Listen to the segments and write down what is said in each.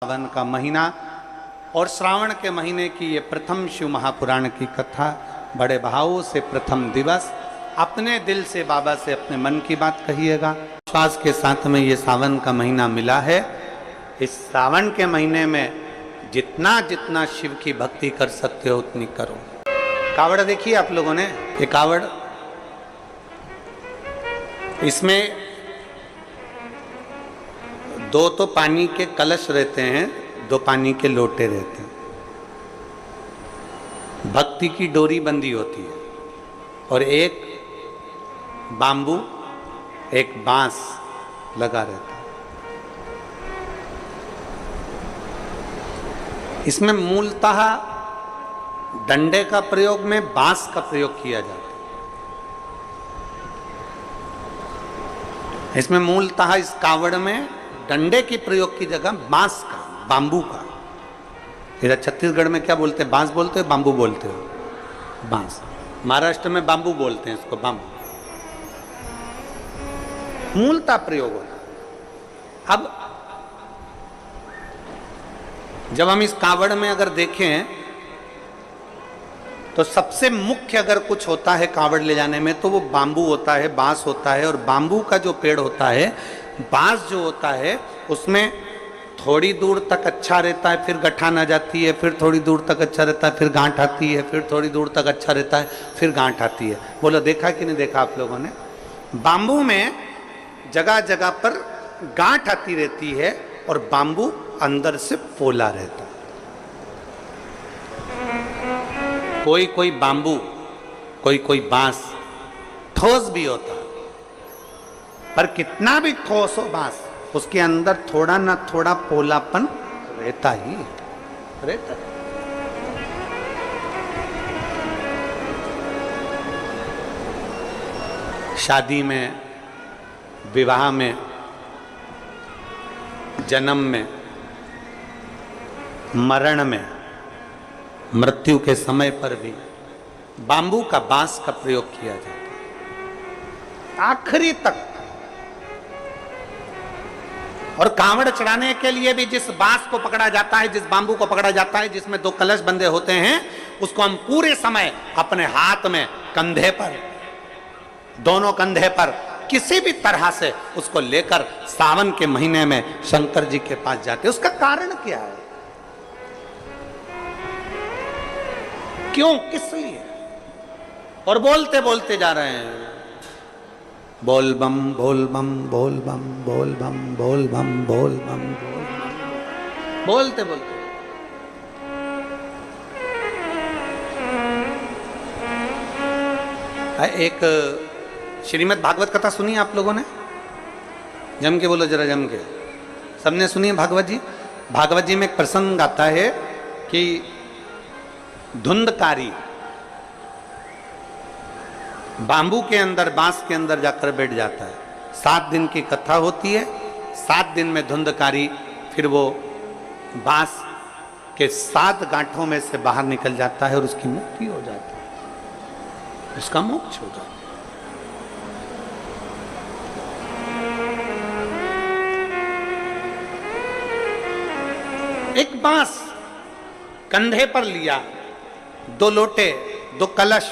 सावन का महीना और श्रावण के महीने की ये प्रथम शिव महापुराण की कथा, बड़े भावों से प्रथम दिवस अपने दिल से बाबा से अपने मन की बात कहिएगा। विश्वास के साथ में ये सावन का महीना मिला है। इस सावन के महीने में जितना जितना शिव की भक्ति कर सकते हो उतनी करो। कावड़ देखिए आप लोगों ने, ये कावड़, इसमें दो तो पानी के कलश रहते हैं, दो पानी के लोटे रहते हैं। भक्ति की डोरी बंधी होती है और एक बांबू, एक बांस लगा रहता है। इसमें मूलतः डंडे का प्रयोग में बांस का प्रयोग किया जाता है। इसमें मूलतः इस कावड़ में डंडे के प्रयोग की जगह बांस का, बांबू का। इधर छत्तीसगढ़ में क्या बोलते हैं? बांस बोलते हो, बांबू बोलते हो? बांस। महाराष्ट्र में बांबू बोलते हैं इसको, बांबू। मूलतः प्रयोग होता। अब जब हम इस कावड़ में अगर देखें तो सबसे मुख्य अगर कुछ होता है कावड़ ले जाने में तो वो बांबू होता है, बांस होता है। और बांबू का जो पेड़ होता है, बांस जो होता है, उसमें थोड़ी दूर तक अच्छा रहता है, फिर गठान आ जाती है, फिर थोड़ी दूर तक अच्छा रहता है, फिर गांठ आती है, फिर थोड़ी दूर तक अच्छा रहता है, फिर गांठ आती है। बोलो देखा कि नहीं देखा आप लोगों ने? बांबू में जगह जगह पर गांठ आती रहती है और बांबू अंदर से पोला रहता है। कोई कोई बांबू, कोई कोई बांस ठोस भी होता है, पर कितना भी ठोस हो बांस, उसके अंदर थोड़ा ना थोड़ा पोलापन रहता ही रहता है। शादी में, विवाह में, जन्म में, मरण में, मृत्यु के समय पर भी बांबू का, बांस का प्रयोग किया जाता है आखिरी तक। और कांवड़ चढ़ाने के लिए भी जिस बांस को पकड़ा जाता है, जिस बांबू को पकड़ा जाता है, जिसमें दो कलश बंधे होते हैं, उसको हम पूरे समय अपने हाथ में, कंधे पर, दोनों कंधे पर किसी भी तरह से उसको लेकर सावन के महीने में शंकर जी के पास जाते हैं। उसका कारण क्या है? क्यों, किस लिए? और बोलते बोलते जा रहे हैं, बोल बम बोल बम बोल बम बोल बम बोल बम बोल बम बोल बम, बोलते बोलते। एक श्रीमद् भागवत कथा सुनी आप लोगों ने? जम के बोलो जरा, जम के। सबने सुनी है भागवत जी? भागवत जी में एक प्रसंग आता है कि धुंधकारी बांबू के अंदर, बांस के अंदर जाकर बैठ जाता है। 7 दिन की कथा होती है। 7 दिन में धुंधकारी फिर वो बांस के 7 गांठों में से बाहर निकल जाता है और उसकी मुक्ति हो जाती है, उसका मोक्ष हो जाता है। एक बांस कंधे पर लिया, 2 लोटे, 2 कलश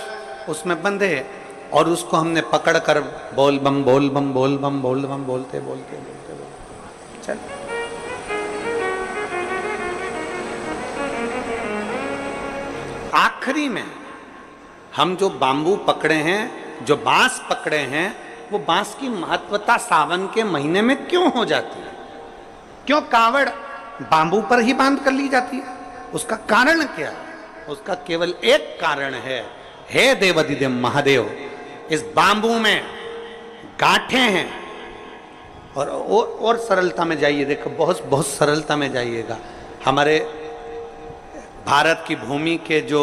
उसमें बंधे, और उसको हमने पकड़कर बोल बम बोल बम बोल बम बोल बम बोलते बोलते बोलते बोलते चल। आखिरी में हम जो बांबू पकड़े हैं, जो बांस पकड़े हैं, वो बांस की महत्वता सावन के महीने में क्यों हो जाती है? क्यों कावड़ बांबू पर ही बांध कर ली जाती है? उसका कारण क्या है? उसका केवल एक कारण है, हे देवाधिदेव महादेव, इस बांबू में गांठें हैं। और सरलता में जाइए, देखो, बहुत बहुत सरलता में जाइएगा। हमारे भारत की भूमि के जो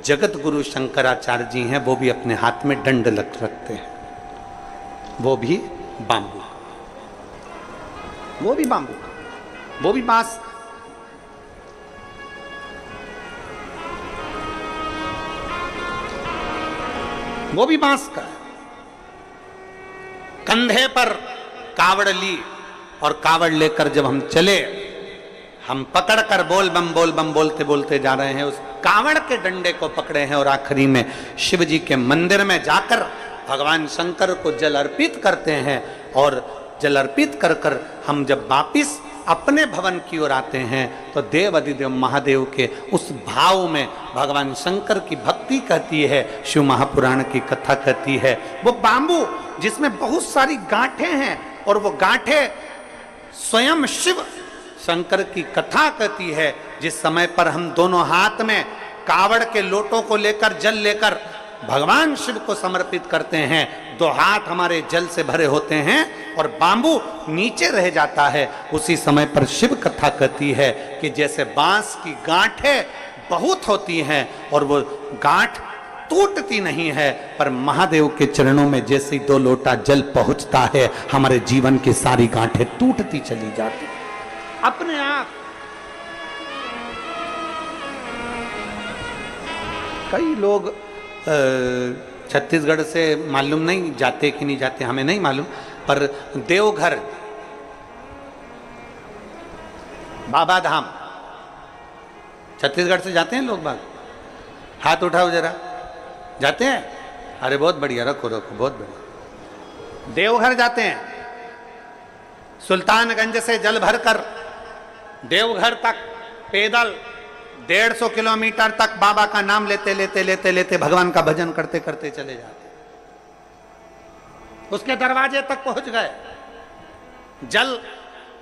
जगत गुरु शंकराचार्य जी हैं, वो भी अपने हाथ में दंड रखते हैं, वो भी बांबू, वो भी बांबू, वो भी बांस। वो भी बांस का। कंधे पर कावड़ ली और कावड़ लेकर जब हम चले, हम पकड़ कर बोल बम बोलते बोलते जा रहे हैं, उस कांवड़ के डंडे को पकड़े हैं और आखिरी में शिव जी के मंदिर में जाकर भगवान शंकर को जल अर्पित करते हैं। और जल अर्पित कर कर हम जब वापिस अपने भवन की ओर आते हैं तो देव अधिदेव महादेव के उस भाव में भगवान शंकर की भक्ति कहती है, शिव महापुराण की कथा कहती है। वो बांबू जिसमें बहुत सारी गांठें हैं और वो गांठें स्वयं शिव शंकर की कथा कहती है। जिस समय पर हम दोनों हाथ में कावड़ के लोटों को लेकर जल लेकर भगवान शिव को समर्पित करते हैं, दो हाथ हमारे जल से भरे होते हैं और बांबू नीचे रह जाता है, उसी समय पर शिव कथा कहती है कि जैसे बांस की गांठें बहुत होती हैं और वो गांठ टूटती नहीं है, पर महादेव के चरणों में जैसे ही 2 लोटा जल पहुंचता है हमारे जीवन की सारी गांठें टूटती चली जाती अपने आप। कई लोग छत्तीसगढ़ से मालूम नहीं जाते कि नहीं जाते, हमें नहीं मालूम, पर देवघर बाबा धाम छत्तीसगढ़ से जाते हैं लोग बाग? हाथ उठाओ जरा, जाते हैं? अरे बहुत बढ़िया, रखो रखो, बहुत बढ़िया। देवघर जाते हैं, सुल्तानगंज से जल भरकर देवघर तक पैदल 150 किलोमीटर तक बाबा का नाम लेते लेते लेते लेते भगवान का भजन करते करते चले जाते। उसके दरवाजे तक पहुंच गए, जल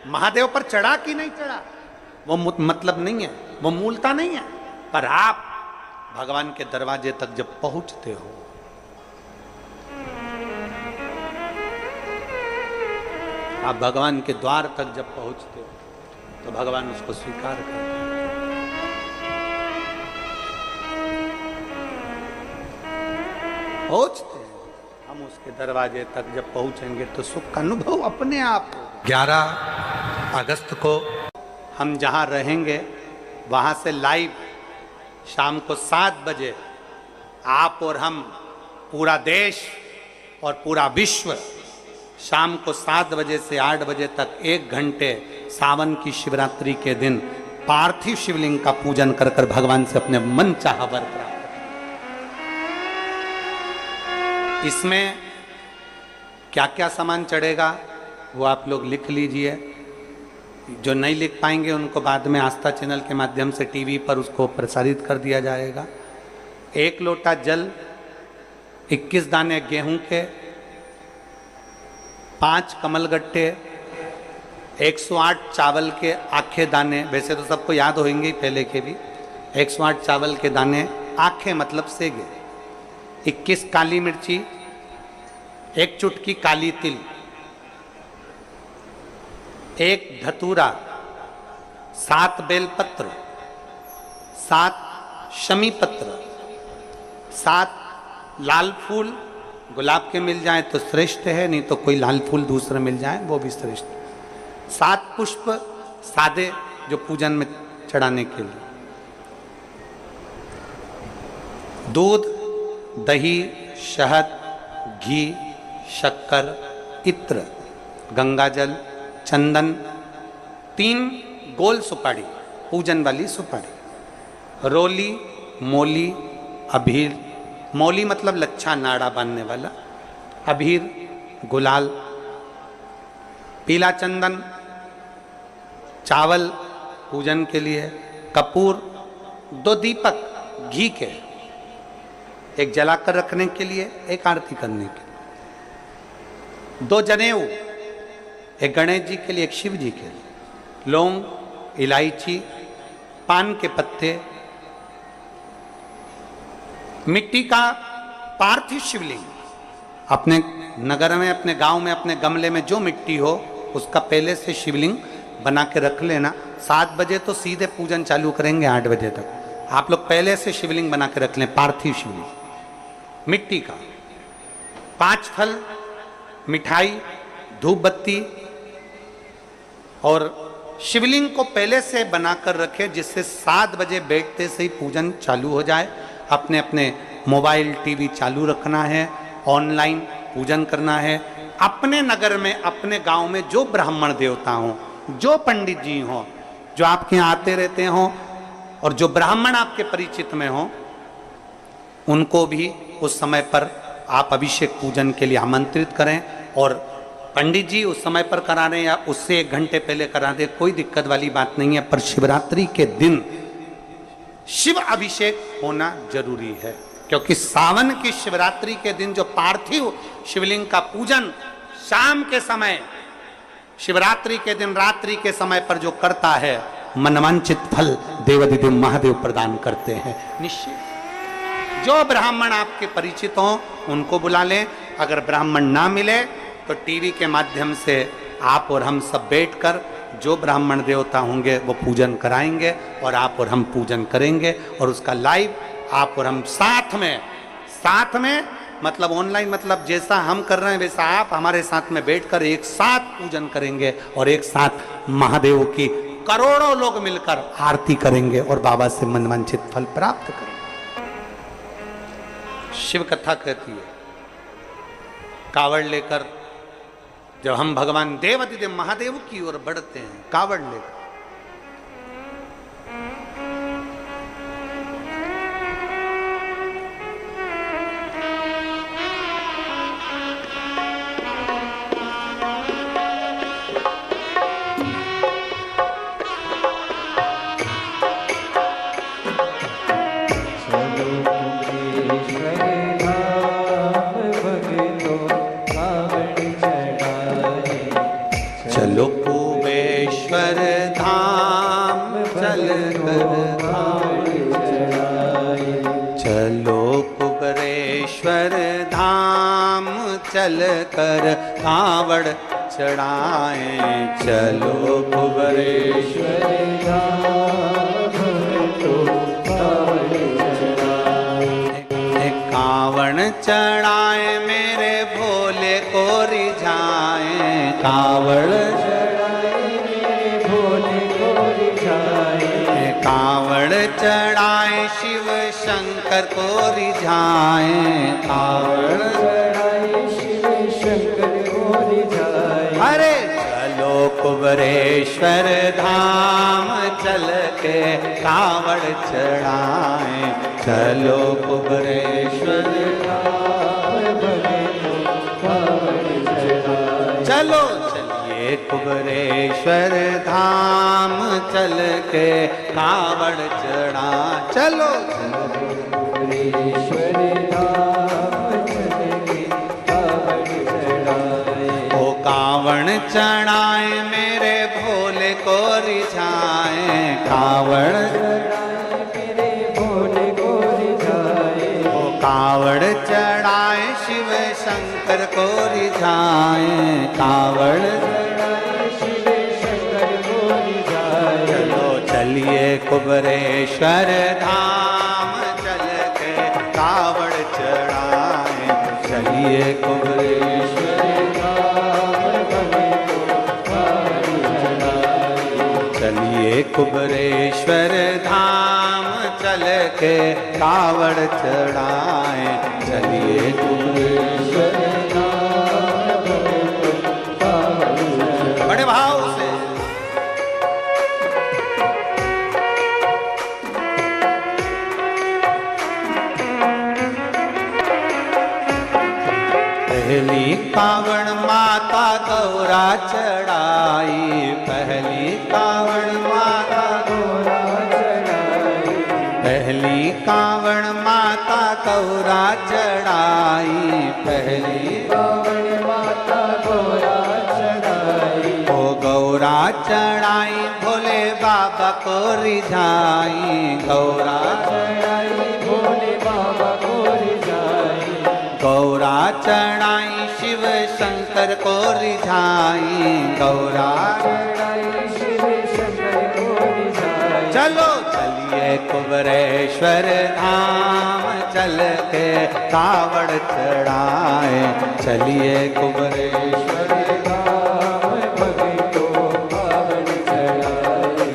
महादेव पर चढ़ा कि नहीं चढ़ा वो मतलब नहीं है, वो मूलता नहीं है, पर आप भगवान के दरवाजे तक जब पहुंचते हो, आप भगवान के द्वार तक जब पहुंचते हो तो भगवान उसको स्वीकार करते हैं। पहुंचते हैं हम उसके दरवाजे तक जब पहुंचेंगे तो सुख का अनुभव अपने आप। 11 अगस्त को हम जहां रहेंगे वहां से लाइव शाम को 7 बजे आप और हम, पूरा देश और पूरा विश्व, शाम को 7 बजे से 8 बजे तक 1 घंटे सावन की शिवरात्रि के दिन पार्थिव शिवलिंग का पूजन कर कर भगवान से अपने मन चाहा वर प्राप्त। इसमें क्या क्या सामान चढ़ेगा वो आप लोग लिख लीजिए, जो नहीं लिख पाएंगे उनको बाद में आस्था चैनल के माध्यम से टीवी पर उसको प्रसारित कर दिया जाएगा। 1 लोटा जल, 21 दाने गेहूं के, 5 कमलगट्टे, 108 चावल के आखे दाने, वैसे तो सबको याद होंगे ही पहले के भी, 108 चावल के दाने आखे मतलब सेगे, 21 काली मिर्ची, 1 चुटकी काली तिल, 1 धतूरा, 7 बेलपत्र, 7 शमी पत्र, 7 लाल फूल, गुलाब के मिल जाए तो श्रेष्ठ है, नहीं तो कोई लाल फूल दूसरा मिल जाए वो भी श्रेष्ठ है, 7 पुष्प सादे जो पूजन में चढ़ाने के लिए, दूध, दही, शहद, घी, शक्कर, इत्र, गंगाजल, चंदन, 3 गोल सुपारी, पूजन वाली सुपारी, रोली, मोली, अभीर, मौली मतलब लच्छा नाड़ा बांधने वाला, अभीर, गुलाल, पीला चंदन, चावल पूजन के लिए, कपूर, 2 दीपक घी के, 1 जलाकर रखने के लिए, 1 आरती करने के लिए, 2 जनेऊ, 1 गणेश जी के लिए, 1 शिव जी के लिए, लौंग, इलायची, पान के पत्ते, मिट्टी का पार्थिव शिवलिंग, अपने नगर में, अपने गांव में, अपने गमले में जो मिट्टी हो उसका पहले से शिवलिंग बना के रख लेना। 7 बजे तो सीधे पूजन चालू करेंगे, 8 बजे तक आप लोग पहले से शिवलिंग बना के रख लें, पार्थिव शिवलिंग मिट्टी का, 5 फल, मिठाई, धूप बत्ती, और शिवलिंग को पहले से बनाकर रखे जिससे 7 बजे बैठते से ही पूजन चालू हो जाए। अपने अपने मोबाइल टीवी चालू रखना है, ऑनलाइन पूजन करना है। अपने नगर में, अपने गांव में जो ब्राह्मण देवता हों, जो पंडित जी हों, जो आपके यहाँ आते रहते हों और जो ब्राह्मण आपके परिचित में हों, उनको भी उस समय पर आप अभिषेक पूजन के लिए आमंत्रित करें। और पंडित जी उस समय पर करा रहे या उससे 1 घंटे पहले करा दे, कोई दिक्कत वाली बात नहीं है। पर शिवरात्रि के दिन शिव अभिषेक होना जरूरी है, क्योंकि सावन की शिवरात्रि के दिन जो पार्थिव शिवलिंग का पूजन शाम के समय, शिवरात्रि के दिन रात्रि के समय पर जो करता है, मनवांचित फल देवाधिदेव महादेव प्रदान करते हैं निश्चित। जो ब्राह्मण आपके परिचित हों उनको बुला लें। अगर ब्राह्मण ना मिले तो टीवी के माध्यम से आप और हम सब बैठकर जो ब्राह्मण देवता होंगे वो पूजन कराएंगे और आप और हम पूजन करेंगे। और उसका लाइव आप और हम साथ में मतलब ऑनलाइन, मतलब जैसा हम कर रहे हैं वैसा आप हमारे साथ में बैठकर एक साथ पूजन करेंगे और एक साथ महादेव की करोड़ों लोग मिलकर आरती करेंगे और बाबा से मनवांछित फल प्राप्त करेंगे। शिव कथा कहती है, कावड़ लेकर जब हम भगवान देवाधिदेव महादेव की ओर बढ़ते हैं, कावड़ लेकर, चलो कुबेश्वर धाम चल कर चलो कुबेश्वर धाम चल कर कावड़ चढ़ाए, चलो कुबेश्वर कावड़ चढ़ाए मेरे भोले को रिझाए, कावड़ चढ़ाए मेरे भोले को रिझाए, कावड़ चढ़ाए शिव शंकर को रिझाए, कावड़ चढ़ाए शिव शंकर को रिझाए। अरे चलो कुबेश्वर धाम चल के कावड़ चढ़ाए, चलो कुबेश्वर चलो चलिए कुबेश्वर धाम चल के कावड़ चढ़ा, चलो कुबेश्वर धाम चल के कावड़ चढ़ाए। ओ कावड़ चढ़ाए मेरे भोले को रिझाए, कावड़ कावड़ चढ़ाए शिव शंकर को रिझाए, कावड़ चढ़ाए शिव शंकर को रिझाए। चलो चलिए कुबेश्वर धाम चल के कावड़ चढ़ाए, चलिए कुबेश्वर चलिए कुबेश्वर धाम चल के कावड़ चढ़ाए, चलिए कुबेश्वर धाम बड़े भाव से। पहली कावड़ माता गौरा चढ़ाई, पहली कावड़ माता गौरा चढ़ाई, पहली कावड़ माता गौरा चढ़ाई, पहली कावड़ माता गौरा चढ़ाई। ओ गौरा चढ़ाई भोले बाबा को रिझाई, गौरा चढ़ाई भोले बाबा को रिझाई, गौरा चढ़ाई शिव शंकर को रिझाई, गौरा चढ़ाई शिव शंकर को रिझाई। चलो चलिए कुबेश्वर धाम चल के कावड़ चढ़ाए, चलिए कुबेश्वर धाम भगतों कावड़ चढ़ाए,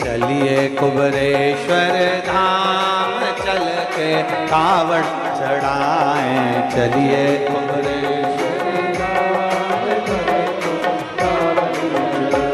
चलिए कुबेश्वर धाम चल के कावड़ चढ़ाए, चलिए कुबेश्वर धाम भगतों कावड़ चढ़ाए।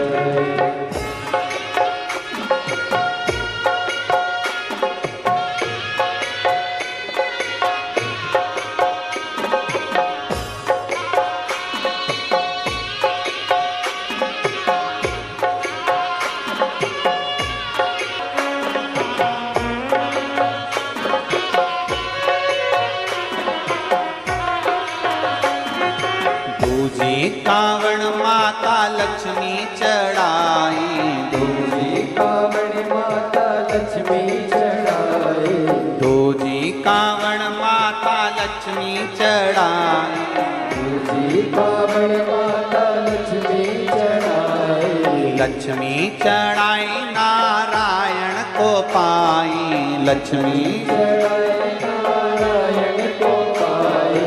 कावड़ माता लक्ष्मी चढ़ाई, दूजी कावड़ माता लक्ष्मी चढ़ाई, दूजी कावड़ माता लक्ष्मी चढ़ाई, दूजी कावड़ माता लक्ष्मी चढ़ाई, लक्ष्मी चढ़ाई नारायण को पाई, लक्ष्मी चढ़ाई नारायण को पाई,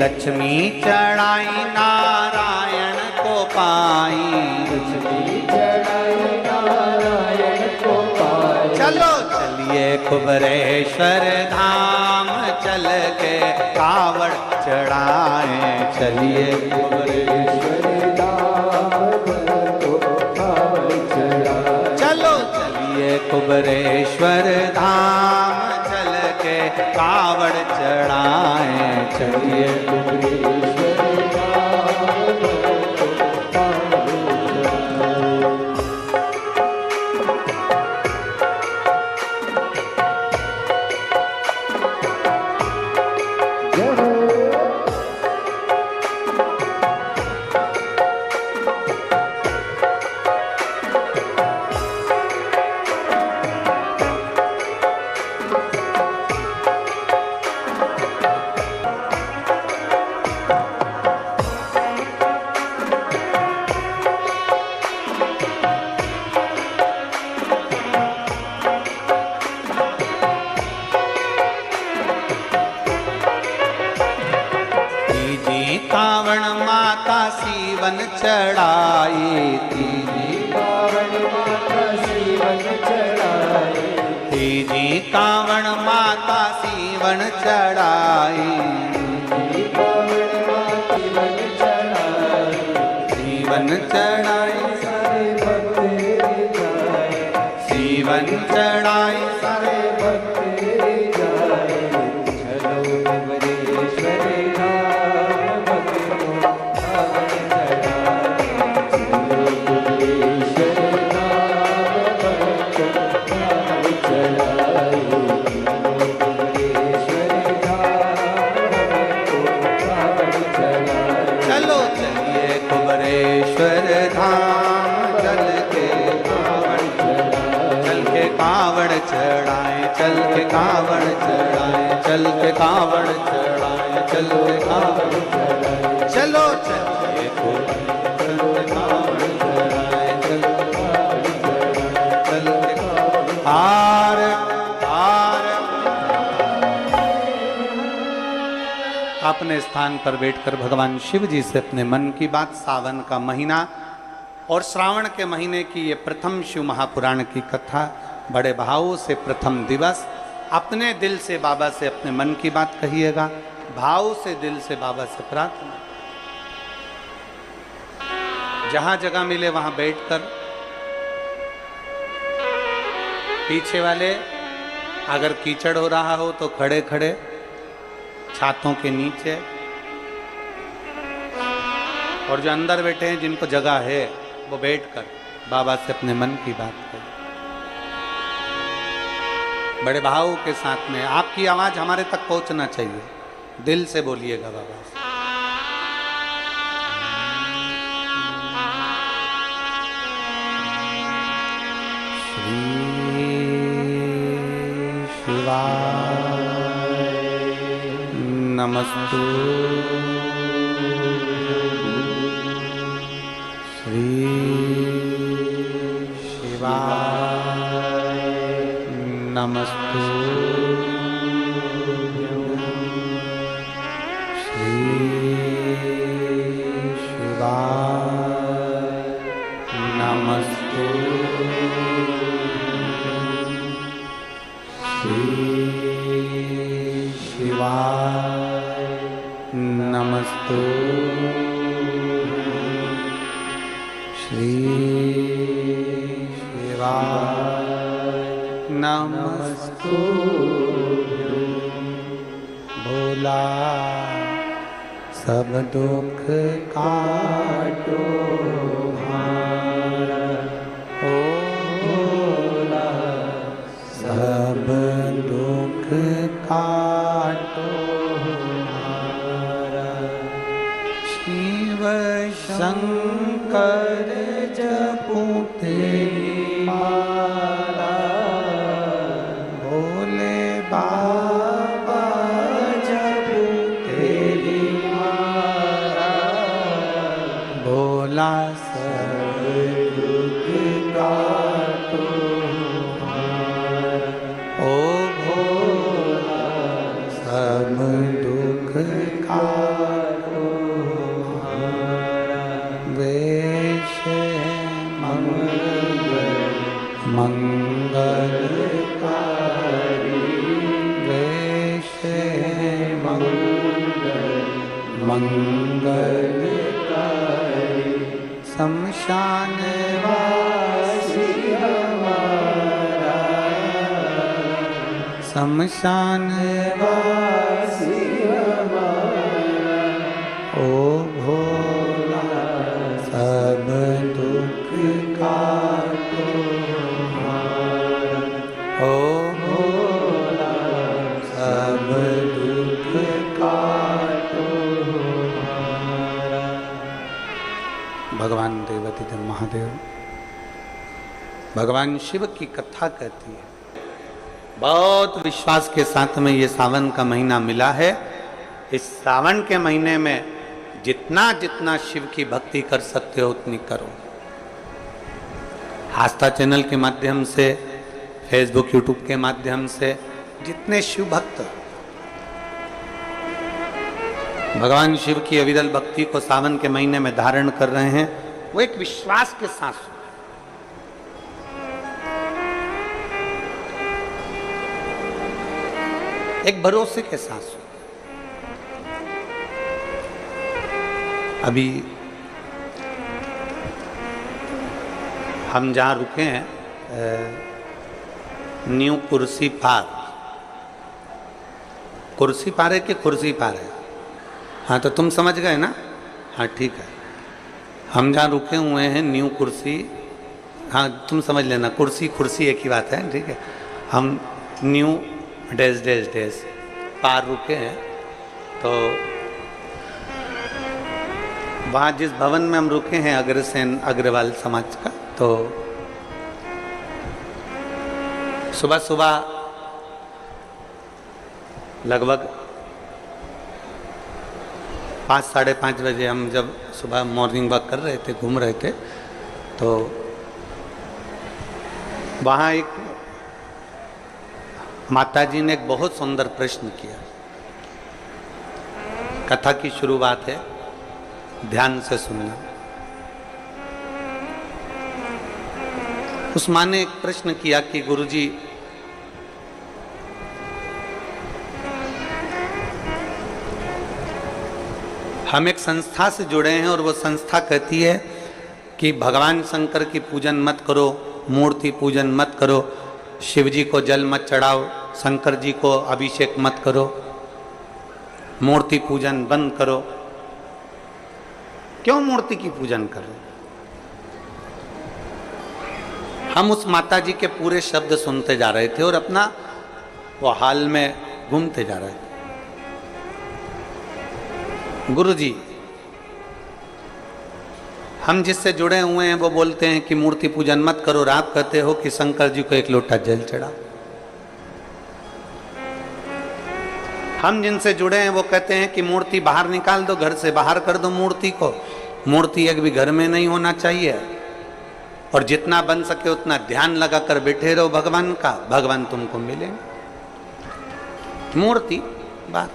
लक्ष्मी चढ़ाई नारायण को पाई, लक्ष्मी चढ़ाई नारायण को पाई। चलो चलिए कुबरेश्वर धाम चल के कावड़ चढ़ाए, चलिए कुबरेश्वर धाम तो कावड़ चढ़ाए, चलो चलिए कुबरेश्वर धाम चल के कावड़ चढ़ाए, चलिए कुबरेश्वर धाम तो कावड़ चढ़ाए। कावड़ माता सीवन चढ़ाई, तीजी कावड़ माता सीवन चढ़ाई, तीजी कावड़ माता सीवन चढ़ाई, तीजी कावड़ माता सीवन चढ़ाई, सीवन चढ़ाई सारे भक्त जाए, सीवन चढ़ाई सारे भक्त जाए, चलो कुबरेश्वर धाम भक्तों कावड़ चढ़ाए, चलो कुबरेश्वर धाम भक्तों कावड़ चढ़ाए, चलो कुबरेश्वर धाम भक्तों कावड़ चढ़ाए। चलो चलिए कुबरेश्वर धाम चल के कावड़ चढ़ाए, चल के कावड़ चढ़ाए, चल के कावड़ चढ़ाए, चल के कावड़ चढ़ाए, चलो चलिए कुबरेश्वर कावड़ चढ़ाए, चल के कावड़ चढ़ाए, चल के हार हार। अपने स्थान पर बैठकर भगवान शिव जी से अपने मन की बात, सावन का महीना और श्रावण के महीने की ये प्रथम शिव महापुराण की कथा, बड़े भावों से प्रथम दिवस, अपने दिल से बाबा से अपने मन की बात कहिएगा, भाव से दिल से बाबा से प्रार्थना। जहां जगह मिले वहां बैठकर, पीछे वाले अगर कीचड़ हो रहा हो तो खड़े खड़े छातों के नीचे, और जो अंदर बैठे हैं जिनको जगह है वो बैठकर बाबा से अपने मन की बात करें, बड़े भाव के साथ में। आपकी आवाज हमारे तक पहुंचना चाहिए, दिल से बोलिएगा बाबा से। श्री शिवाय नमस्तु, श्री शिवाय नमस्तु, श्री शिवाय नमस्तु, श्री शिवाय नमस्तु, श्री शिवाय नमस्तु। भोला सब दुख काटो हारा, ओ भोला सब दुख काटो हारा, शिव शंकर जपू तेरी माला, भोले बाबा जपू तेरी माला, भोला सब दुख काटो हमारा। ओ भोला सब दुख काटो हमारा। वेश मंगलकारी, वेश मंगलकारी, शमशान वासी हमारा, शमशान वासी हमारा। ओ भोला सब दुख काटो हमारा। ओ भोला सब दुख काटो हमारा। भगवान देवाधिदेव महादेव भगवान शिव की कथा कहती है। बहुत विश्वास के साथ में ये सावन का महीना मिला है। इस सावन के महीने में जितना जितना शिव की भक्ति कर सकते हो उतनी करो। आस्था चैनल के माध्यम से, फेसबुक यूट्यूब के माध्यम से जितने शिव भक्त भगवान शिव की अविरल भक्ति को सावन के महीने में धारण कर रहे हैं, वो एक विश्वास के साथ, एक भरोसे के साथ। अभी हम जहाँ रुके हैं न्यू कुर्सी पार, कुर्सी पार है कि कुर्सी पार है? हाँ तो तुम समझ गए ना? हाँ ठीक है। हम जहाँ रुके हुए हैं न्यू कुर्सी, हाँ तुम समझ लेना, कुर्सी कुर्सी एक ही बात है, ठीक है। हम न्यू डैश डैश डैश पार रुके हैं। तो वहाँ जिस भवन में हम रुके हैं अग्रसेन अग्रवाल समाज का, तो सुबह सुबह लगभग 5 साढ़े 5 बजे हम जब सुबह मॉर्निंग वॉक कर रहे थे, घूम रहे थे, तो वहाँ एक माताजी ने एक बहुत सुंदर प्रश्न किया। कथा की शुरुआत है, ध्यान से सुनना। उस माँ ने एक प्रश्न किया कि गुरुजी, हम एक संस्था से जुड़े हैं और वो संस्था कहती है कि भगवान शंकर की पूजन मत करो, मूर्ति पूजन मत करो, शिव जी को जल मत चढ़ाओ, शंकर जी को अभिषेक मत करो, मूर्ति पूजन बंद करो। क्यों मूर्ति की पूजन करो? हम उस माता जी के पूरे शब्द सुनते जा रहे थे और अपना वो हाल में घूमते जा रहे थे। गुरुजी, हम जिससे जुड़े हुए हैं वो बोलते हैं कि मूर्ति पूजन मत करो, और आप कहते हो कि शंकर जी को एक लोटा जल चढ़ाओ। हम जिनसे जुड़े हैं वो कहते हैं कि मूर्ति बाहर निकाल दो, घर से बाहर कर दो मूर्ति को, मूर्ति एक भी घर में नहीं होना चाहिए, और जितना बन सके उतना ध्यान लगाकर बैठे रहो भगवान का, भगवान तुमको मिलेंगे। मूर्ति बात।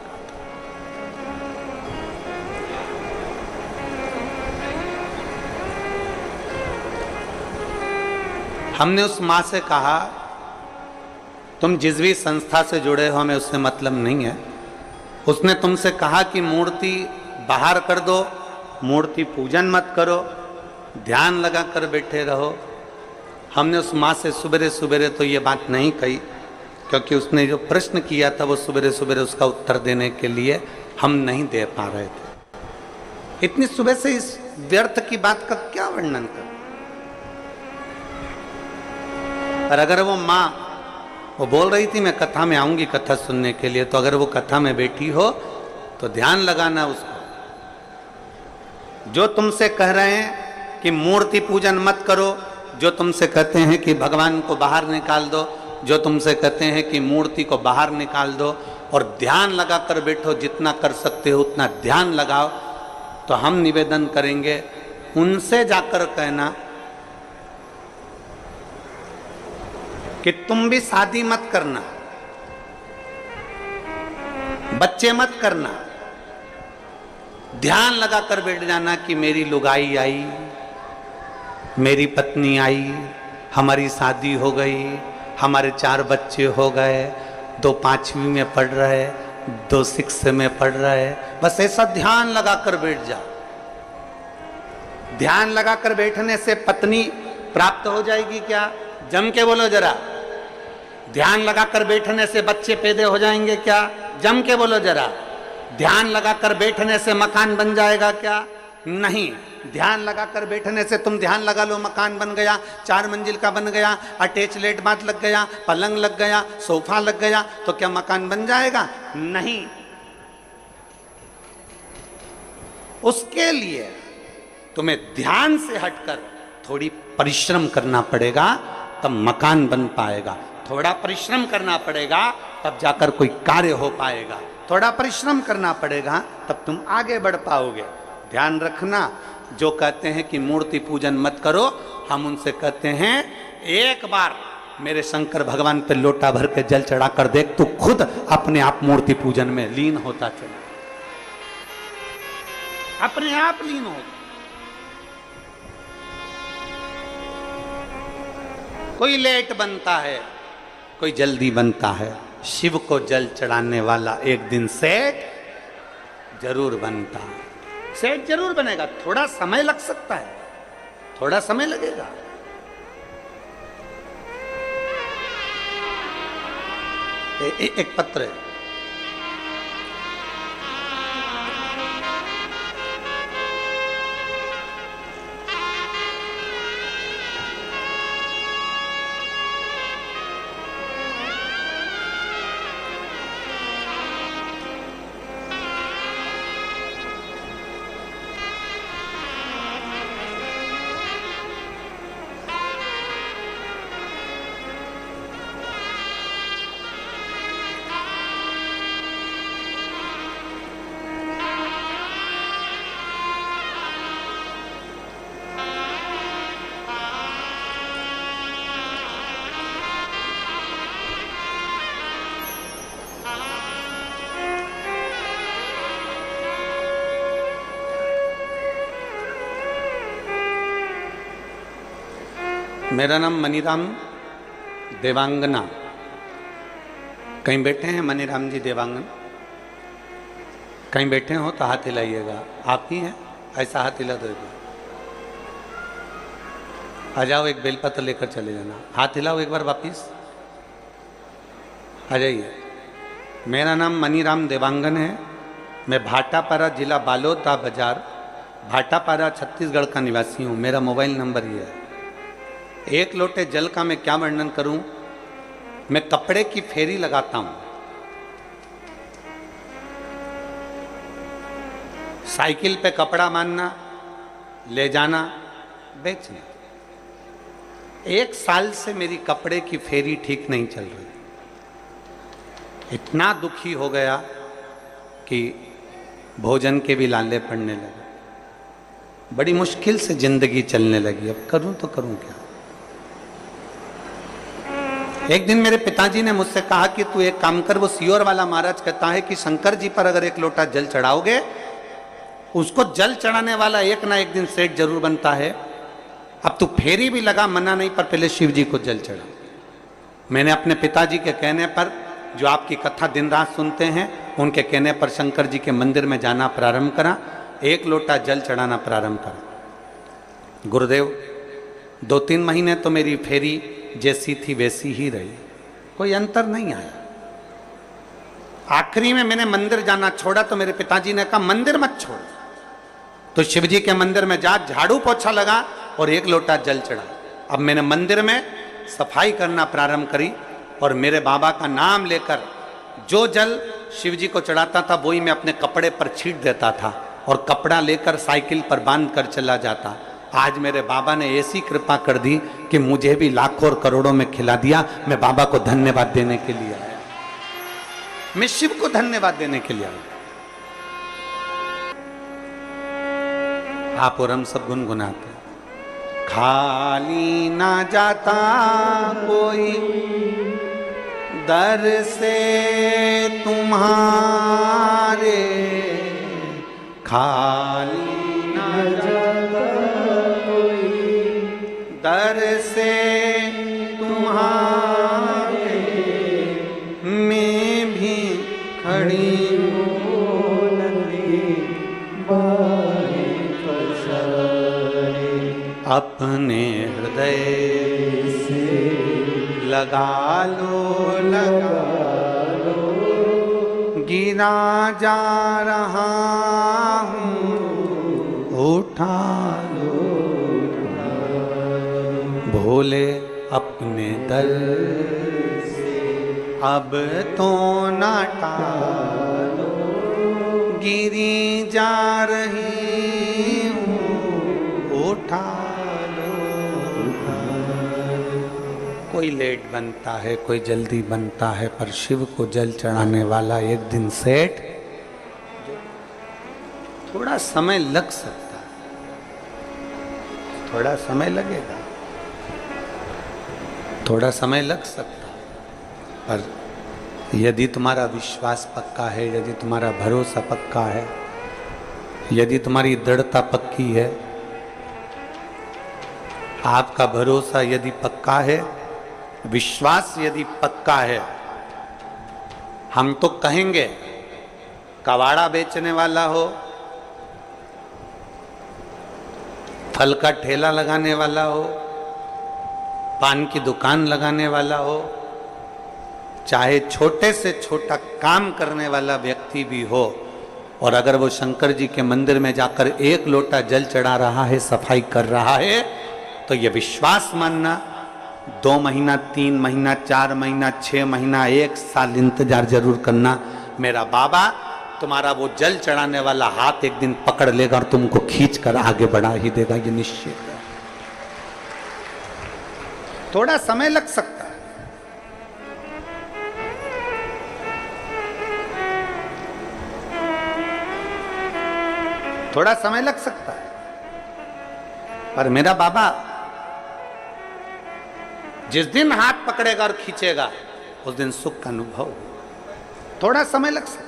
हमने उस माँ से कहा, तुम जिस भी संस्था से जुड़े हो हमें उससे मतलब नहीं है। उसने तुमसे कहा कि मूर्ति बाहर कर दो, मूर्ति पूजन मत करो, ध्यान लगा कर बैठे रहो। हमने उस माँ से सुबह सुबह तो ये बात नहीं कही, क्योंकि उसने जो प्रश्न किया था वो सुबह सुबह उसका उत्तर देने के लिए हम नहीं दे पा रहे थे। इतनी सुबह से इस व्यर्थ की बात का क्या वर्णन कर। और अगर वो माँ वो बोल रही थी मैं कथा में आऊंगी कथा सुनने के लिए, तो अगर वो कथा में बैठी हो तो ध्यान लगाना उसको, जो तुमसे कह रहे हैं कि मूर्ति पूजन मत करो, जो तुमसे कहते हैं कि भगवान को बाहर निकाल दो, जो तुमसे कहते हैं कि मूर्ति को बाहर निकाल दो और ध्यान लगा कर बैठो, जितना कर सकते हो उतना ध्यान लगाओ, तो हम निवेदन करेंगे उनसे जाकर कहना कि तुम भी शादी मत करना, बच्चे मत करना, ध्यान लगा कर बैठ जाना कि मेरी लुगाई आई, मेरी पत्नी आई, हमारी शादी हो गई, हमारे 4 बच्चे हो गए, 2 5वीं में पढ़ रहे, 2 6 में पढ़ रहे, बस ऐसा ध्यान लगा कर बैठ जा। ध्यान लगा कर बैठने से पत्नी प्राप्त हो जाएगी क्या? जम के बोलो जरा। ध्यान लगा कर बैठने से बच्चे पैदा हो जाएंगे क्या? जम के बोलो जरा। ध्यान लगा कर बैठने से मकान बन जाएगा क्या? नहीं। ध्यान लगा कर बैठने से तुम ध्यान लगा लो, मकान बन गया, 4 मंजिल का बन गया, अटैच लेट बाथ लग गया, पलंग लग गया, सोफा लग गया, तो क्या मकान बन जाएगा? नहीं। उसके लिए तुम्हें ध्यान से हटकर थोड़ी परिश्रम करना पड़ेगा, तब मकान बन पाएगा। थोड़ा परिश्रम करना पड़ेगा तब जाकर कोई कार्य हो पाएगा। थोड़ा परिश्रम करना पड़ेगा तब तुम आगे बढ़ पाओगे। ध्यान रखना, जो कहते हैं कि मूर्ति पूजन मत करो, हम उनसे कहते हैं एक बार मेरे शंकर भगवान पे लोटा भर के जल चढ़ा कर देख, तू खुद अपने आप मूर्ति पूजन में लीन होता चला, अपने आप लीन होगा। कोई लेट बनता है, कोई जल्दी बनता है। शिव को जल चढ़ाने वाला एक दिन सेठ जरूर बनता है। सेठ जरूर बनेगा, थोड़ा समय लग सकता है, थोड़ा समय लगेगा। एक पत्र है, मेरा नाम मनीराम देवांगना। कहीं बैठे हैं मनीराम जी देवांगन? कहीं बैठे हो तो हाथ हिलाइएगा। आप ही हैं? ऐसा हाथ हिला दो। आ जाओ, एक बेलपत्र लेकर चले जाना। हाथ हिलाओ एक बार वापिस, आ जाइए। मेरा नाम मनीराम देवांगन है। मैं भाटापारा जिला बालोदा बाजार, भाटापारा छत्तीसगढ़ का निवासी हूँ। मेरा मोबाइल नंबर ये है। एक लोटे जल का मैं क्या वर्णन करूं। मैं कपड़े की फेरी लगाता हूं। साइकिल पे कपड़ा बांधना, ले जाना, बेचना। 1 साल से मेरी कपड़े की फेरी ठीक नहीं चल रही। इतना दुखी हो गया कि भोजन के भी लाले पड़ने लगे। बड़ी मुश्किल से जिंदगी चलने लगी। अब करूं तो करूं क्या। एक दिन मेरे पिताजी ने मुझसे कहा कि तू एक काम कर, वो सियोर वाला महाराज कहता है कि शंकर जी पर अगर 1 लोटा जल चढ़ाओगे, उसको जल चढ़ाने वाला एक ना एक दिन सेठ जरूर बनता है। अब तू फेरी भी लगा, मना नहीं, पर पहले शिव जी को जल चढ़ा। मैंने अपने पिताजी के कहने पर, जो आपकी कथा दिन रात सुनते हैं, उनके कहने पर शंकर जी के मंदिर में जाना प्रारंभ करा। 1 लोटा जल चढ़ाना प्रारंभ करा। गुरुदेव 2-3 महीने तो मेरी फेरी जैसी थी वैसी ही रही, कोई अंतर नहीं आया। आखिरी में मैंने मंदिर जाना छोड़ा तो मेरे पिताजी ने कहा मंदिर मत छोड़। तो शिवजी के मंदिर में जा, झाड़ू पोछा लगा और 1 लोटा जल चढ़ा। अब मैंने मंदिर में सफाई करना प्रारंभ करी और मेरे बाबा का नाम लेकर जो जल शिवजी को चढ़ाता था वही मैं अपने कपड़े पर छीट देता था और कपड़ा लेकर साइकिल पर बांध कर चला जाता। आज मेरे बाबा ने ऐसी कृपा कर दी कि मुझे भी लाखों और करोड़ों में खिला दिया। मैं बाबा को धन्यवाद देने के लिए आया, मैं शिव को धन्यवाद देने के लिए आया। आप और हम सब गुनगुनाते, खाली ना जाता कोई दर से तुम्हारे, खाली ना जाता कोई दर से तुम्हारे, मैं भी खड़ी अपने हृदय से लगा लो, गिरा जा रहा हूँ, उठा लो। भोले अपने दर से अब तो ना टालो, गिरी जा रही हूँ, उठा लो। कोई लेट बनता है, कोई जल्दी बनता है, पर शिव को जल चढ़ाने वाला एक दिन सेठ। थोड़ा समय लग सकता है, थोड़ा समय लगेगा, थोड़ा समय लग सकता है, पर यदि तुम्हारा विश्वास पक्का है, यदि तुम्हारा भरोसा पक्का है, यदि तुम्हारी दृढ़ता पक्की है, आपका भरोसा यदि पक्का है, विश्वास यदि पक्का है, हम तो कहेंगे कबाड़ा बेचने वाला हो, फल का ठेला लगाने वाला हो, पान की दुकान लगाने वाला हो, चाहे छोटे से छोटा काम करने वाला व्यक्ति भी हो, और अगर वो शंकर जी के मंदिर में जाकर एक लोटा जल चढ़ा रहा है, सफाई कर रहा है, तो ये विश्वास मानना 2 महीना, 3 महीना, 4 महीना, 6 महीना, 1 साल इंतजार जरूर करना। मेरा बाबा तुम्हारा वो जल चढ़ाने वाला हाथ एक दिन पकड़ लेगा और तुमको खींच कर आगे बढ़ा ही देगा, ये निश्चित है। थोड़ा समय लग सकता है, थोड़ा समय लग सकता है, पर मेरा बाबा जिस दिन हाथ पकड़ेगा और खींचेगा, उस दिन सुख का अनुभव होगा। थोड़ा समय लग सकता है।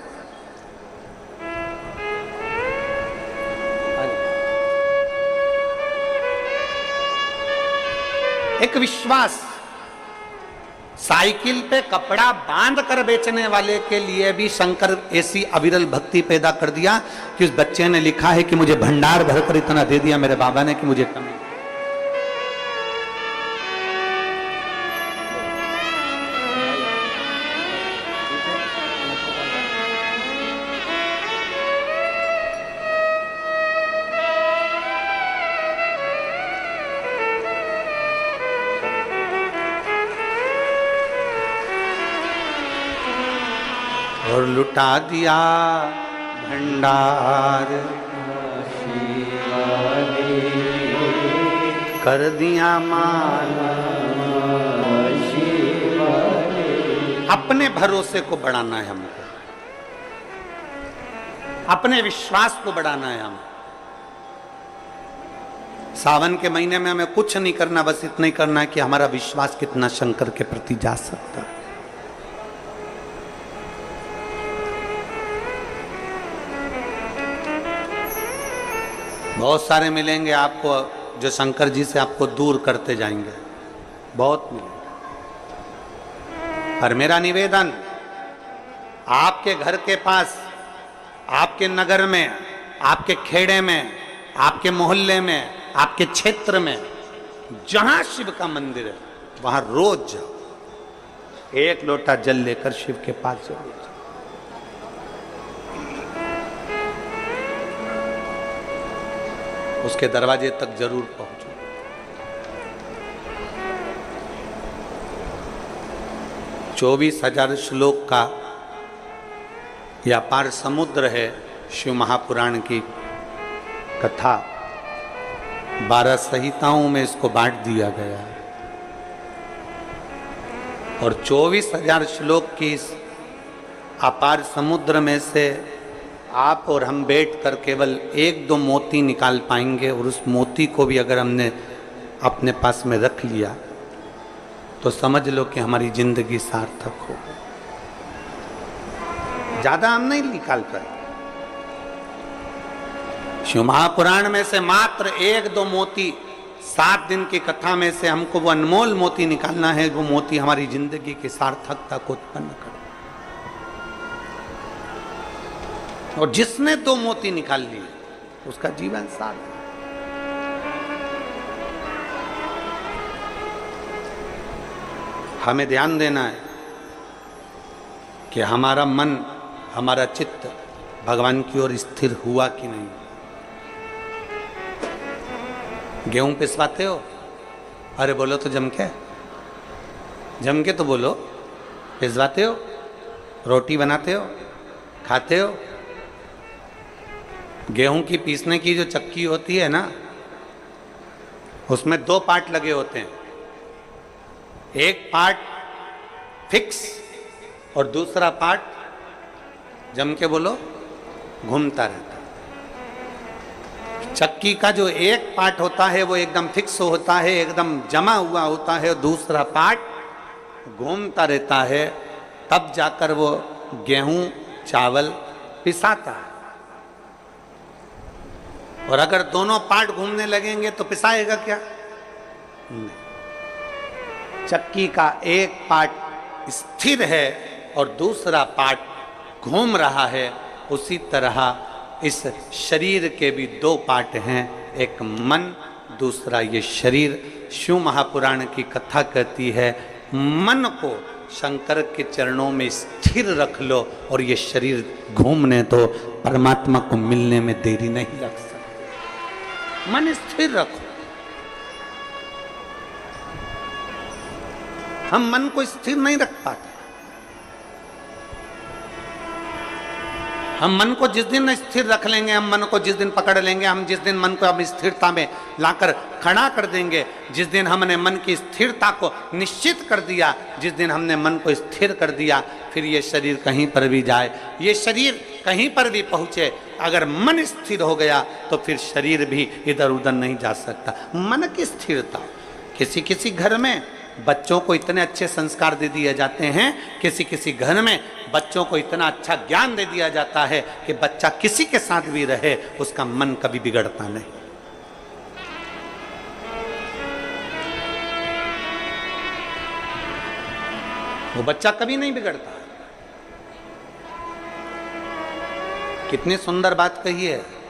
एक विश्वास, साइकिल पे कपड़ा बांध कर बेचने वाले के लिए भी शंकर ऐसी अविरल भक्ति पैदा कर दिया कि उस बच्चे ने लिखा है कि मुझे भंडार भरकर इतना दे दिया मेरे बाबा ने कि मुझे कमी। और लुटा दिया भंडार, कर दिया माला। अपने भरोसे को बढ़ाना है हमको, अपने विश्वास को बढ़ाना है हमें। सावन के महीने में हमें कुछ नहीं करना, बस इतना ही करना है कि हमारा विश्वास कितना शंकर के प्रति जा सकता है। बहुत सारे मिलेंगे आपको जो शंकर जी से आपको दूर करते जाएंगे, बहुत मिलेंगे। पर मेरा निवेदन, आपके घर के पास, आपके नगर में, आपके खेड़े में, आपके मोहल्ले में, आपके क्षेत्र में जहां शिव का मंदिर है, वहां रोज जाओ, एक लोटा जल लेकर शिव के पास जरूर जाओ। उसके दरवाजे तक जरूर पहुंचो। चौबीस 20,000 श्लोक का यह अपार समुद्र है शिव महापुराण की कथा 12 संहिताओं में इसको बांट दिया गया और 24,000 श्लोक की इस अपार समुद्र में से आप और हम बैठकर केवल 1-2 मोती निकाल पाएंगे और उस मोती को भी अगर हमने अपने पास में रख लिया तो समझ लो कि हमारी जिंदगी सार्थक हो गई। ज्यादा हम नहीं निकाल पाए। शिव महापुराण में से मात्र 1-2 मोती 7 दिन की कथा में से हमको वो अनमोल मोती निकालना है। वो मोती हमारी जिंदगी की सार्थकता को उत्पन्न करे। और जिसने 2 मोती निकाल लिए उसका जीवन सार्थक। हमें ध्यान देना है कि हमारा मन, हमारा चित्त भगवान की ओर स्थिर हुआ कि नहीं। गेहूं पिसवाते हो? अरे बोलो तो जम के तो बोलो। पिसवाते हो? रोटी बनाते हो? खाते हो? गेहूं की पीसने की जो चक्की होती है ना, उसमें 2 पार्ट लगे होते हैं। एक पार्ट फिक्स और दूसरा पार्ट जम के बोलो घूमता रहता है। चक्की का जो एक पार्ट होता है वो एकदम फिक्स होता है, एकदम जमा हुआ होता है, और दूसरा पार्ट घूमता रहता है। तब जाकर वो गेहूं चावल पिसाता है। और अगर दोनों पार्ट घूमने लगेंगे तो पिसाएगा क्या? नहीं। चक्की का एक पार्ट स्थिर है और दूसरा पार्ट घूम रहा है। उसी तरह इस शरीर के भी 2 पार्ट हैं, एक मन, दूसरा ये शरीर। शिव महापुराण की कथा कहती है मन को शंकर के चरणों में स्थिर रख लो और ये शरीर घूमने तो परमात्मा को मिलने में देरी नहीं लग सकती। मन स्थिर रखो। हम मन को स्थिर नहीं रख पाते। हम मन को जिस दिन स्थिर रख लेंगे, हम मन को जिस दिन पकड़ लेंगे, हम जिस दिन मन को हम स्थिरता में लाकर खड़ा कर देंगे, जिस दिन हमने मन की स्थिरता को निश्चित कर दिया, जिस दिन हमने मन को स्थिर कर दिया, फिर ये शरीर कहीं पर भी जाए, ये शरीर कहीं पर भी पहुंचे, अगर मन स्थिर हो गया तो फिर शरीर भी इधर उधर नहीं जा सकता। मन की स्थिरता। किसी किसी घर में बच्चों को इतने अच्छे संस्कार दे दिए जाते हैं, किसी किसी घर में बच्चों को इतना अच्छा ज्ञान दे दिया जाता है कि बच्चा किसी के साथ भी रहे उसका मन कभी बिगड़ता नहीं। वो बच्चा कभी नहीं बिगड़ता। कितनी सुंदर बात कही है।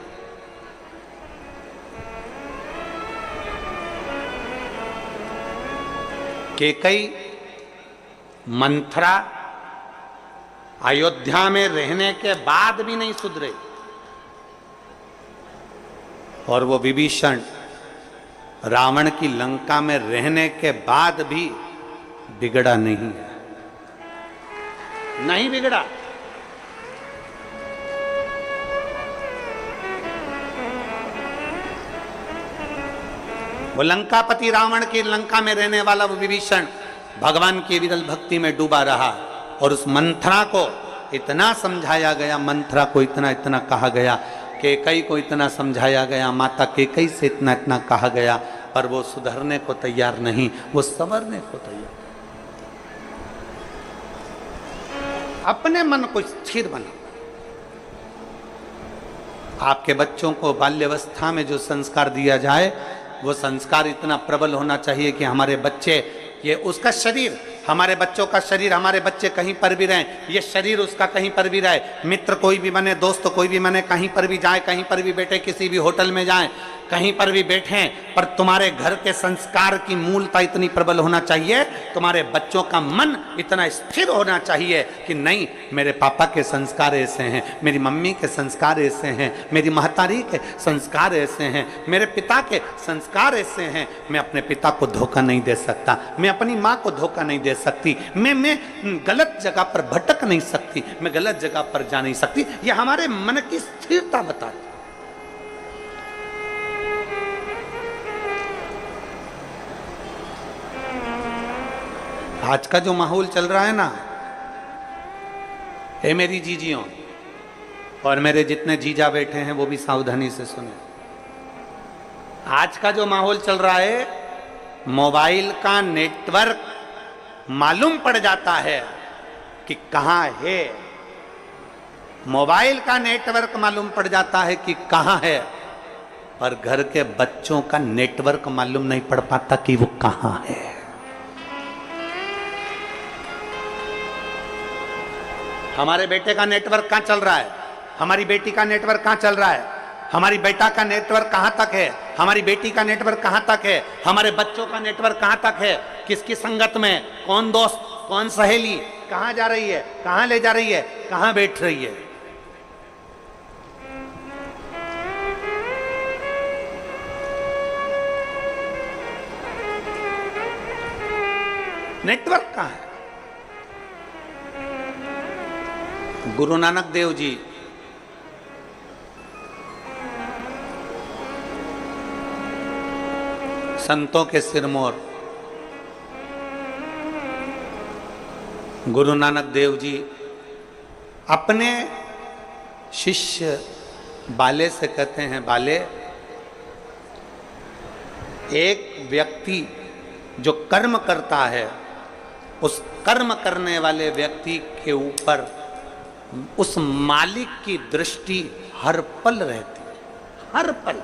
केकई मंथरा अयोध्या में रहने के बाद भी नहीं सुधरे और वो विभीषण रावण की लंका में रहने के बाद भी बिगड़ा नहीं बिगड़ा। वो लंकापति रावण की लंका में रहने वाला वो विभीषण भगवान की विरल भक्ति में डूबा रहा और उस मंथरा को इतना समझाया गया, मंथरा को इतना कहा गया, केकई को इतना समझाया गया, माता केकई से इतना कहा गया, पर वो सुधरने को तैयार नहीं, वो संवरने को तैयार। अपने मन को स्थिर बनाओ। आपके बच्चों को बाल्यावस्था में जो संस्कार दिया जाए वो संस्कार इतना प्रबल होना चाहिए कि हमारे बच्चे, ये उसका शरीर, हमारे बच्चों का शरीर, हमारे बच्चे कहीं पर भी रहें, ये शरीर उसका कहीं पर भी रहे, मित्र कोई भी बने, दोस्त कोई भी बने, कहीं पर भी जाए, कहीं पर भी बैठे, किसी भी होटल में जाए, कहीं पर भी बैठे, पर तुम्हारे घर के संस्कार की मूलता इतनी प्रबल होना चाहिए, तुम्हारे बच्चों का मन इतना स्थिर होना चाहिए कि नहीं, मेरे पापा के संस्कार ऐसे हैं, मेरी मम्मी के संस्कार ऐसे हैं, मेरी महतारी के संस्कार ऐसे हैं, मेरे पिता के संस्कार ऐसे हैं, मैं अपने पिता को धोखा नहीं दे सकता, मैं अपनी माँ को धोखा नहीं दे सकती, मैं गलत जगह पर भटक नहीं सकती, मैं गलत जगह पर जा नहीं सकती। ये हमारे मन की स्थिरता बताती। आज का जो माहौल चल रहा है ना, ये मेरी जीजियों और मेरे जितने जीजा बैठे हैं वो भी सावधानी से सुने। आज का जो माहौल चल रहा है, मोबाइल का नेटवर्क मालूम पड़ जाता है कि कहां है। मोबाइल का नेटवर्क मालूम पड़ जाता है कि कहां है, पर घर के बच्चों का नेटवर्क मालूम नहीं पड़ पाता कि वो कहां है। हमारे बेटे का नेटवर्क कहां चल रहा है, हमारी बेटी का नेटवर्क कहां चल रहा है, हमारी बेटा का नेटवर्क कहां तक है, हमारी बेटी का नेटवर्क कहां तक है, हमारे बच्चों का नेटवर्क कहां तक है, किसकी संगत में, कौन दोस्त, कौन सहेली, कहां जा रही है, कहां ले जा रही है, कहां बैठ रही है। नेटवर्क कहां है। गुरु नानक देव जी संतों के सिरमौर, गुरु नानक देव जी अपने शिष्य बाले से कहते हैं, बाले, एक व्यक्ति जो कर्म करता है, उस कर्म करने वाले व्यक्ति के ऊपर उस मालिक की दृष्टि हर पल रहती है, हर पल।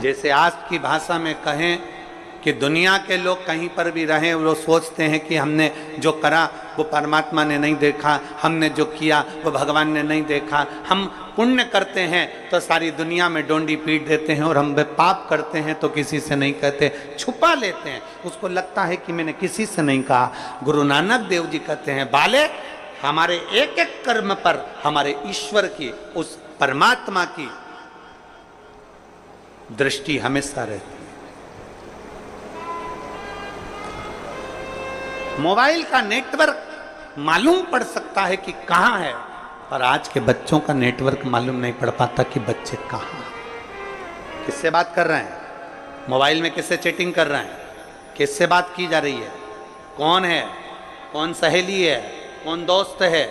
जैसे आज की भाषा में कहें कि दुनिया के लोग कहीं पर भी रहें, वो सोचते हैं कि हमने जो करा वो परमात्मा ने नहीं देखा, हमने जो किया वो भगवान ने नहीं देखा। हम पुण्य करते हैं तो सारी दुनिया में डोंडी पीट देते हैं, और हम पाप करते हैं तो किसी से नहीं कहते, छुपा लेते हैं। उसको लगता है कि मैंने किसी से नहीं कहा। गुरु नानक देव जी कहते हैं, बाले, हमारे एक एक कर्म पर हमारे ईश्वर की, उस परमात्मा की दृष्टि हमेशा रहती है। मोबाइल का नेटवर्क मालूम पड़ सकता है कि कहां है, पर आज के बच्चों का नेटवर्क मालूम नहीं पड़ पाता कि बच्चे कहां, किससे बात कर रहे हैं, मोबाइल में किससे चैटिंग कर रहे हैं, किससे बात की जा रही है, कौन है, कौन सहेली है, कौन दोस्त है,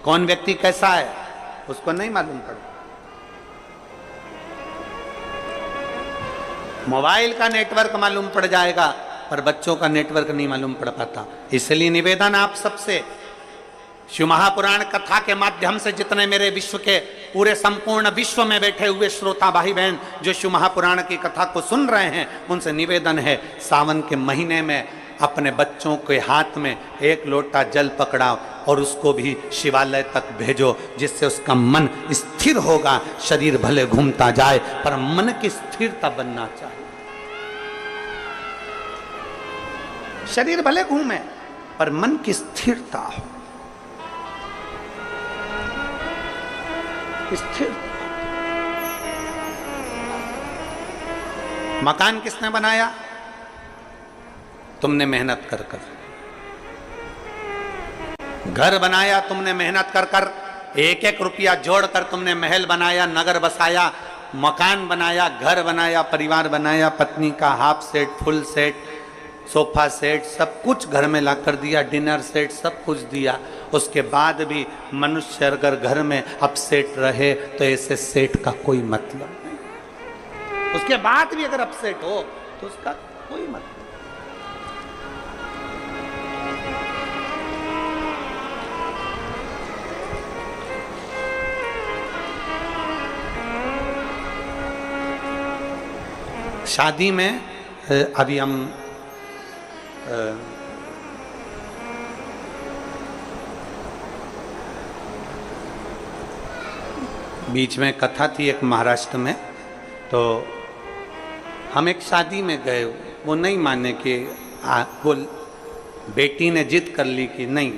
कौन व्यक्ति कैसा है, उसको नहीं मालूम पड़ता। मोबाइल का नेटवर्क मालूम पड़ जाएगा, पर बच्चों का नेटवर्क नहीं मालूम पड़ पाता। इसलिए निवेदन आप सबसे, शिव महापुराण कथा के माध्यम से जितने मेरे विश्व के पूरे संपूर्ण विश्व में बैठे हुए श्रोता भाई बहन जो शिव महापुराण की कथा को सुन रहे हैं, उनसे निवेदन है, सावन के महीने में अपने बच्चों के हाथ में एक लोटा जल पकड़ाओ और उसको भी शिवालय तक भेजो, जिससे उसका मन स्थिर होगा। शरीर भले घूमता जाए पर मन की स्थिरता बनना चाहिए। शरीर भले घूमे पर मन की स्थिरता हो, स्थिर। मकान किसने बनाया? तुमने मेहनत कर कर। घर बनाया तुमने मेहनत कर कर, एक एक रुपया जोड़कर तुमने महल बनाया, नगर बसाया, मकान बनाया, घर बनाया, परिवार बनाया, पत्नी का half set, full set, sofa set, सब कुछ घर में ला कर दिया, डिनर सेट सब कुछ दिया। उसके बाद भी मनुष्य अगर घर में अपसेट रहे तो ऐसे सेट का कोई मतलब नहीं। उसके बाद भी अगर अपसेट हो तो उसका कोई मतलब। शादी में अभी हम बीच में कथा थी एक महाराष्ट्र में, तो हम एक शादी में गए, वो नहीं माने कि वो बेटी ने जिद कर ली कि नहीं